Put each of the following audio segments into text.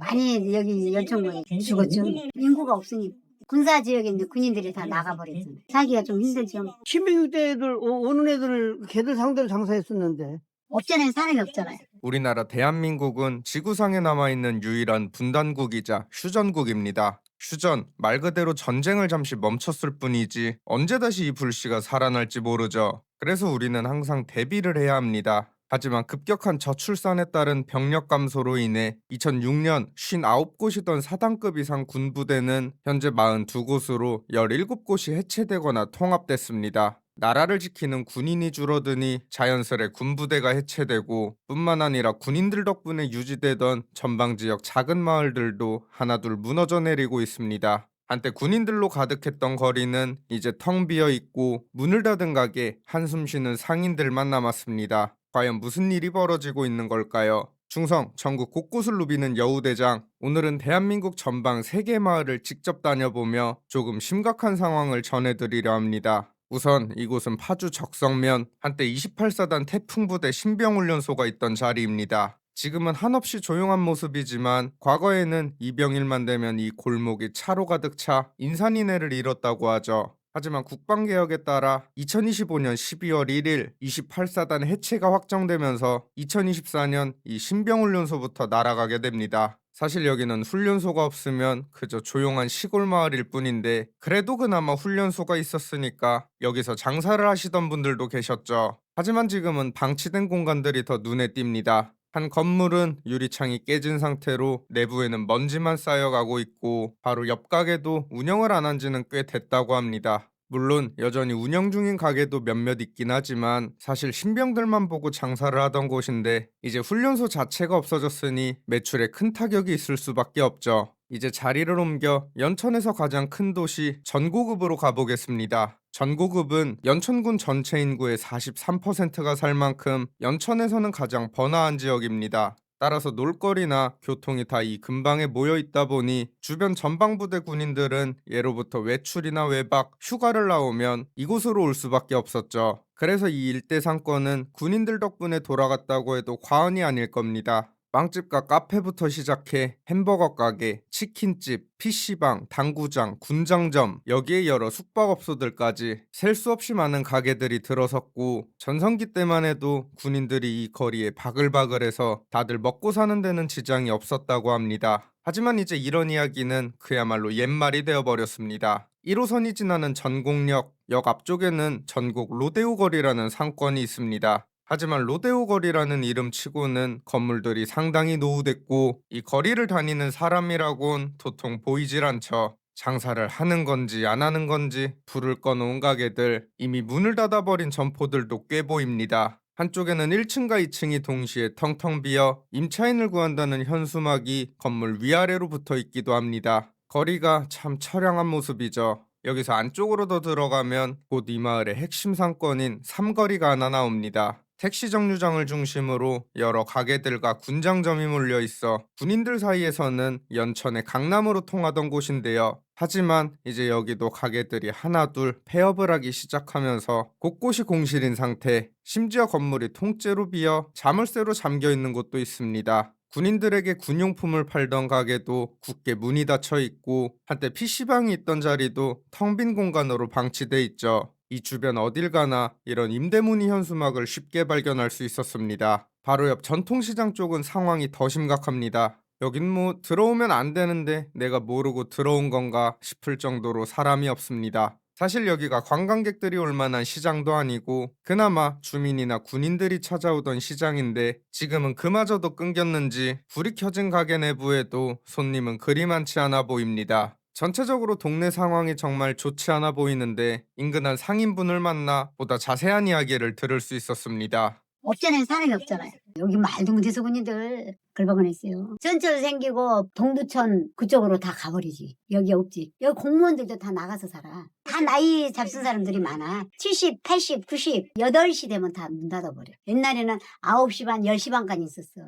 많이 여기 연천군에 죽었죠. 인구가 없으니 군사 지역에 이제 군인들이 다 나가버렸잖아요. 살기가 좀 힘들죠. 신병대 애들 오는 애들을 걔들 상대로 장사했었는데. 없잖아요. 사람이 없잖아요. 우리나라 대한민국은 지구상에 남아있는 유일한 분단국이자 휴전국입니다. 휴전, 말 그대로 전쟁을 잠시 멈췄을 뿐이지 언제 다시 이 불씨가 살아날지 모르죠. 그래서 우리는 항상 대비를 해야 합니다. 하지만 급격한 저출산에 따른 병력 감소로 인해 2006년 59곳이던 사단급 이상 군부대는 현재 42곳으로 17곳이 해체되거나 통합됐습니다. 나라를 지키는 군인이 줄어드니 자연스레 군부대가 해체되고 뿐만 아니라 군인들 덕분에 유지되던 전방지역 작은 마을들도 하나둘 무너져 내리고 있습니다. 한때 군인들로 가득했던 거리는 이제 텅 비어 있고 문을 닫은 가게, 한숨 쉬는 상인들만 남았습니다. 과연 무슨 일이 벌어지고 있는 걸까요? 충성, 전국 곳곳을 누비는 여우대장. 오늘은 대한민국 전방 3개 마을을 직접 다녀보며 조금 심각한 상황을 전해드리려 합니다. 우선 이곳은 파주 적성면, 한때 28사단 태풍부대 신병훈련소가 있던 자리입니다. 지금은 한없이 조용한 모습이지만 과거에는 이병일만 되면 이 골목이 차로 가득 차 인산인해를 잃었다고 하죠. 하지만 국방개혁에 따라 2025년 12월 1일 28사단 해체가 확정되면서 2024년 이 신병훈련소부터 날아가게 됩니다. 사실 여기는 훈련소가 없으면 그저 조용한 시골 마을일 뿐인데 그래도 그나마 훈련소가 있었으니까 여기서 장사를 하시던 분들도 계셨죠. 하지만 지금은 방치된 공간들이 더 눈에 띕니다. 한 건물은 유리창이 깨진 상태로 내부에는 먼지만 쌓여가고 있고 바로 옆 가게도 운영을 안 한 지는 꽤 됐다고 합니다. 물론 여전히 운영 중인 가게도 몇몇 있긴 하지만 사실 신병들만 보고 장사를 하던 곳인데 이제 훈련소 자체가 없어졌으니 매출에 큰 타격이 있을 수밖에 없죠. 이제 자리를 옮겨 연천에서 가장 큰 도시 전고급으로 가보겠습니다. 전고급은 연천군 전체 인구의 43%가 살 만큼 연천에서는 가장 번화한 지역입니다. 따라서 놀거리나 교통이 다 이 근방에 모여 있다 보니 주변 전방부대 군인들은 예로부터 외출이나 외박, 휴가를 나오면 이곳으로 올 수밖에 없었죠. 그래서 이 일대 상권은 군인들 덕분에 돌아갔다고 해도 과언이 아닐 겁니다. 빵집과 카페부터 시작해 햄버거 가게, 치킨집, PC방, 당구장, 군장점, 여기에 여러 숙박업소들까지 셀 수 없이 많은 가게들이 들어섰고 전성기 때만 해도 군인들이 이 거리에 바글바글해서 다들 먹고 사는 데는 지장이 없었다고 합니다. 하지만 이제 이런 이야기는 그야말로 옛말이 되어버렸습니다. 1호선이 지나는 전곡역, 역 앞쪽에는 전곡 로데오 거리라는 상권이 있습니다. 하지만 로데오 거리라는 이름치고는 건물들이 상당히 노후됐고 이 거리를 다니는 사람이라곤 도통 보이질 않죠. 장사를 하는 건지 안 하는 건지 불을 꺼놓은 가게들, 이미 문을 닫아버린 점포들도 꽤 보입니다. 한쪽에는 1층과 2층이 동시에 텅텅 비어 임차인을 구한다는 현수막이 건물 위아래로 붙어 있기도 합니다. 거리가 참 처량한 모습이죠. 여기서 안쪽으로 더 들어가면 곧 이 마을의 핵심 상권인 삼거리가 하나 나옵니다. 택시 정류장을 중심으로 여러 가게들과 군장점이 몰려 있어 군인들 사이에서는 연천의 강남으로 통하던 곳인데요. 하지만 이제 여기도 가게들이 하나둘 폐업을 하기 시작하면서 곳곳이 공실인 상태, 심지어 건물이 통째로 비어 자물쇠로 잠겨 있는 곳도 있습니다. 군인들에게 군용품을 팔던 가게도 굳게 문이 닫혀 있고 한때 PC방이 있던 자리도 텅 빈 공간으로 방치돼 있죠. 이 주변 어딜 가나 이런 임대문의 현수막을 쉽게 발견할 수 있었습니다. 바로 옆 전통시장 쪽은 상황이 더 심각합니다. 여긴 뭐 들어오면 안 되는데 내가 모르고 들어온 건가 싶을 정도로 사람이 없습니다. 사실 여기가 관광객들이 올 만한 시장도 아니고 그나마 주민이나 군인들이 찾아오던 시장인데 지금은 그마저도 끊겼는지 불이 켜진 가게 내부에도 손님은 그리 많지 않아 보입니다. 전체적으로 동네 상황이 정말 좋지 않아 보이는데 인근 한 상인분을 만나 보다 자세한 이야기를 들을 수 있었습니다. 없잖아요. 사람이 없잖아요. 여기 말도 못해서 군인들 걸버근했어요. 전철 생기고 동두천 그쪽으로 다 가버리지. 여기 없지. 여기 공무원들도 다 나가서 살아. 다 나이 잡순 사람들이 많아. 70, 80, 90, 8시 되면 다 문 닫아버려. 옛날에는 9시 반, 10시 반까지 있었어.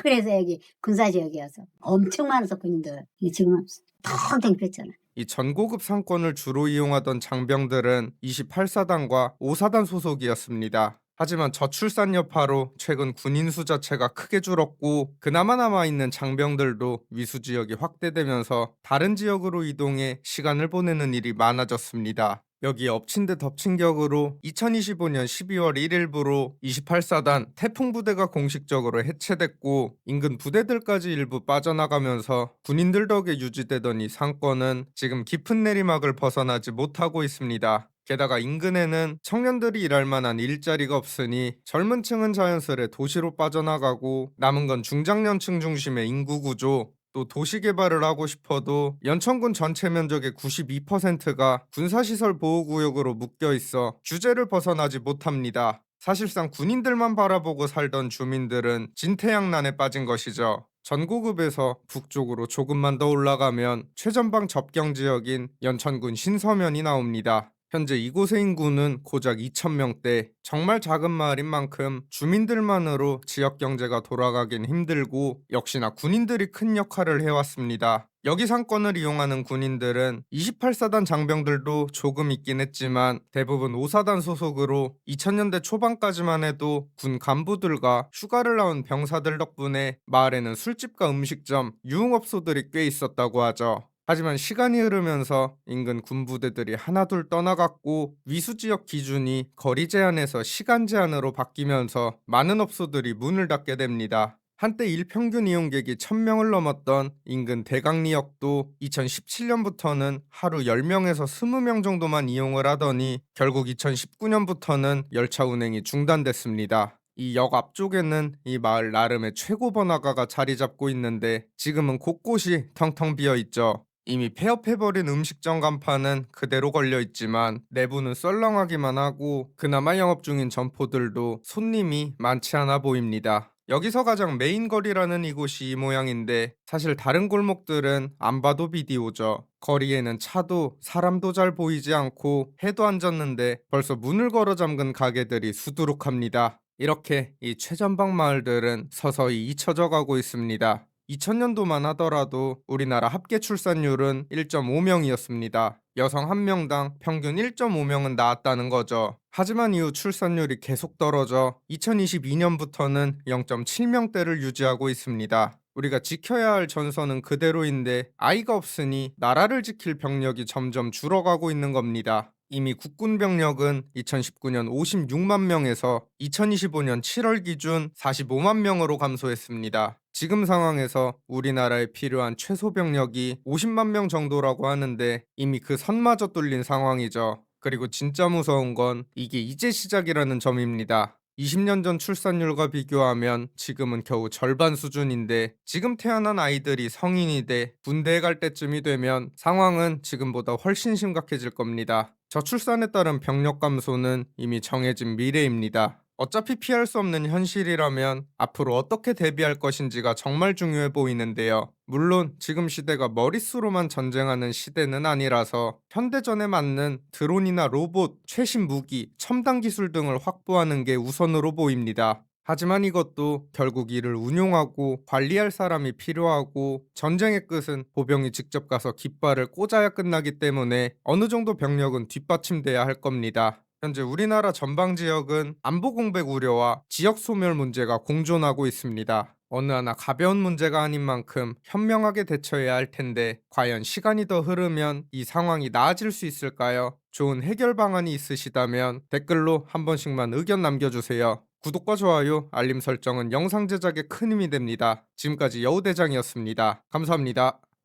그래서 여기 군사지역이어서 엄청 많아서 군인들. 지금은 없어. 텅텅 뺐잖아. 이 전고급 상권을 주로 이용하던 장병들은 28사단과 5사단 소속이었습니다. 하지만 저출산 여파로 최근 군인 수 자체가 크게 줄었고 그나마 남아있는 장병들도 위수 지역이 확대되면서 다른 지역으로 이동해 시간을 보내는 일이 많아졌습니다. 여기 엎친 데 덮친 격으로 2025년 12월 1일부로 28사단 태풍 부대가 공식적으로 해체됐고 인근 부대들까지 일부 빠져나가면서 군인들 덕에 유지되던 이 상권은 지금 깊은 내리막을 벗어나지 못하고 있습니다. 게다가 인근에는 청년들이 일할 만한 일자리가 없으니 젊은 층은 자연스레 도시로 빠져나가고 남은 건 중장년층 중심의 인구 구조, 또 도시 개발을 하고 싶어도 연천군 전체 면적의 92%가 군사시설 보호구역으로 묶여 있어 규제를 벗어나지 못합니다. 사실상 군인들만 바라보고 살던 주민들은 진퇴양난에 빠진 것이죠. 전고급에서 북쪽으로 조금만 더 올라가면 최전방 접경 지역인 연천군 신서면이 나옵니다. 현재 이곳의 인구는 고작 2,000명대, 정말 작은 마을인 만큼 주민들만으로 지역 경제가 돌아가긴 힘들고 역시나 군인들이 큰 역할을 해왔습니다. 여기 상권을 이용하는 군인들은 28사단 장병들도 조금 있긴 했지만 대부분 5사단 소속으로 2000년대 초반까지만 해도 군 간부들과 휴가를 나온 병사들 덕분에 마을에는 술집과 음식점, 유흥업소들이 꽤 있었다고 하죠. 하지만 시간이 흐르면서 인근 군부대들이 하나둘 떠나갔고 위수지역 기준이 거리 제한에서 시간 제한으로 바뀌면서 많은 업소들이 문을 닫게 됩니다. 한때 일평균 이용객이 1000명을 넘었던 인근 대강리역도 2017년부터는 하루 10명에서 20명 정도만 이용을 하더니 결국 2019년부터는 열차 운행이 중단됐습니다. 이 역 앞쪽에는 이 마을 나름의 최고 번화가가 자리 잡고 있는데 지금은 곳곳이 텅텅 비어 있죠. 이미 폐업해버린 음식점 간판은 그대로 걸려있지만 내부는 썰렁하기만 하고 그나마 영업 중인 점포들도 손님이 많지 않아 보입니다. 여기서 가장 메인 거리라는 이곳이 이 모양인데 사실 다른 골목들은 안 봐도 비디오죠. 거리에는 차도 사람도 잘 보이지 않고 해도 안 졌는데 벌써 문을 걸어 잠근 가게들이 수두룩합니다. 이렇게 이 최전방 마을들은 서서히 잊혀져 가고 있습니다. 2000년도만 하더라도 우리나라 합계 출산율은 1.5명이었습니다. 여성 1명당 평균 1.5명은 낳았다는 거죠. 하지만 이후 출산율이 계속 떨어져 2022년부터는 0.7명대를 유지하고 있습니다. 우리가 지켜야 할 전선은 그대로인데 아이가 없으니 나라를 지킬 병력이 점점 줄어가고 있는 겁니다. 이미 국군 병력은 2019년 56만 명에서 2025년 7월 기준 45만 명으로 감소했습니다. 지금 상황에서 우리나라에 필요한 최소 병력이 50만 명 정도라고 하는데 이미 그 선마저 뚫린 상황이죠. 그리고 진짜 무서운 건 이게 이제 시작이라는 점입니다. 20년 전 출산율과 비교하면 지금은 겨우 절반 수준인데 지금 태어난 아이들이 성인이 돼 군대에 갈 때쯤이 되면 상황은 지금보다 훨씬 심각해질 겁니다. 저출산에 따른 병력 감소는 이미 정해진 미래입니다. 어차피 피할 수 없는 현실이라면 앞으로 어떻게 대비할 것인지가 정말 중요해 보이는데요. 물론 지금 시대가 머릿수로만 전쟁하는 시대는 아니라서 현대전에 맞는 드론이나 로봇, 최신 무기, 첨단 기술 등을 확보하는 게 우선으로 보입니다. 하지만 이것도 결국 이를 운용하고 관리할 사람이 필요하고 전쟁의 끝은 보병이 직접 가서 깃발을 꽂아야 끝나기 때문에 어느 정도 병력은 뒷받침돼야 할 겁니다. 현재 우리나라 전방 지역은 안보 공백 우려와 지역 소멸 문제가 공존하고 있습니다. 어느 하나 가벼운 문제가 아닌 만큼 현명하게 대처해야 할 텐데 과연 시간이 더 흐르면 이 상황이 나아질 수 있을까요? 좋은 해결 방안이 있으시다면 댓글로 한 번씩만 의견 남겨주세요. 구독과 좋아요, 알림 설정은 영상 제작에 큰 힘이 됩니다. 지금까지 여우대장이었습니다. 감사합니다.